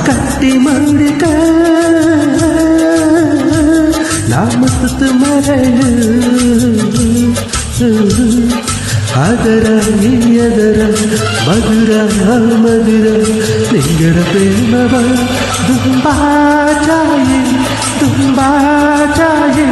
ಕಟ್ಟಿ ಮಾಡಿಕ ನಾಮತ್ತು ಮರಳು ಅದರ ನೀಯದರ ಮಧುರ ಮಧುರ ನಿಂಗಡ ಪ್ರೇಮವ ತುಂಬಾ ಚಾಯೆ ತುಂಬಾ ಚಾಯೆ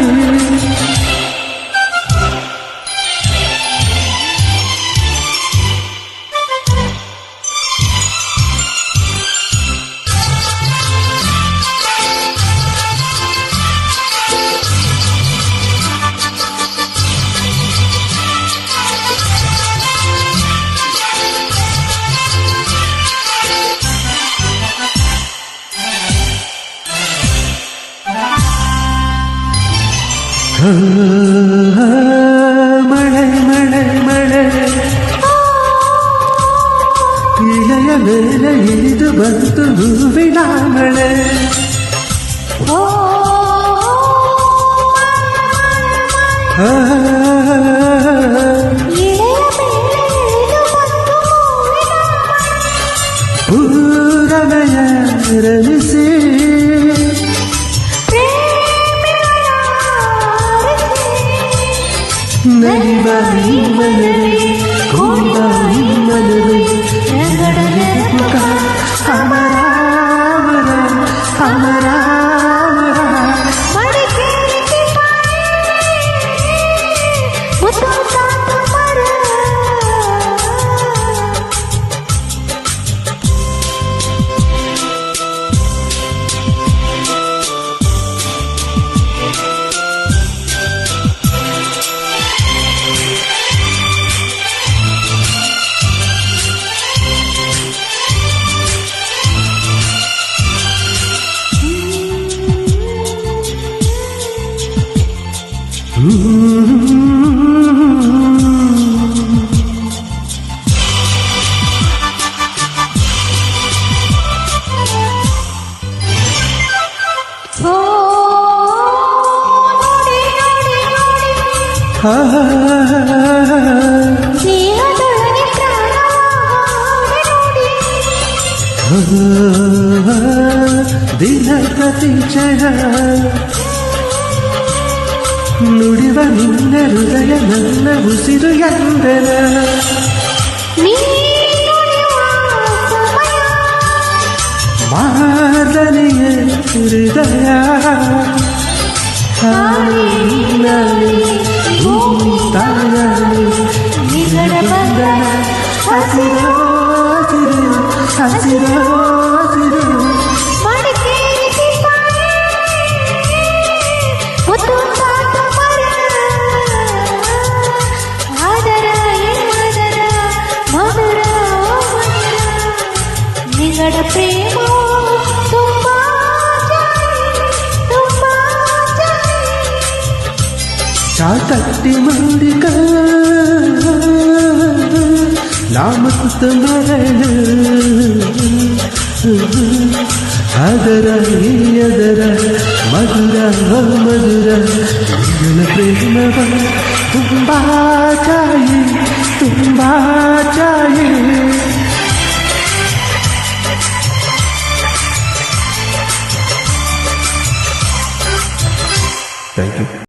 ಮಳೆ ಮಳೆ ಮಳೆ ಇಳೆಯ ಮೇಲೆ ಇಳಿದು ಬಂತು ಹೂವಿನ ಮಳೆ ಪೂರಮಯ ರಮಿಸಿ ನರಿಬಾಯಿ ಮನವೇ ಕೋಯಿಬಾಯಿ ಮನವೇ ರಗಡಗಡಪುಕ ಅಮರಾಮರ ಅಮರಾಮರ ಮಡಿಕೇರಿ ಮುತ್ತುತ್ತಾತು ಮರ ದಿನ ಪ್ರತಿ ಕ್ಷಣ ನುಡಿವ ನಿನ್ನ ಹೃದಯ ನನ್ನ ಉಸಿರು ಎಂದನ ಮಾದನೆಯ ಹೃದಯ ಭೂಮಿ ತಾಯಣಿ ನಿಗಡ ಬಂಧನ ಹಸಿರಾಸಿರು ಹಸಿರಾಸಿರು ನಿಗಡ ಪ್ರೇಮ ತುಂಬಾ ತುಂಬಾ ಚಾತಟ್ಟಿ ಮಾಡಿಕ ನಾಮತ್ತು ಮರಳು ಅದರ ನೀಯದರ ಮಧುರ ಮಧುರ ನಿನ್ನ ಪ್ರೇಮವ ತುಂಬಾ ಚಾಯೆ ತುಂಬಾ ಚಾಯೆ Thank you.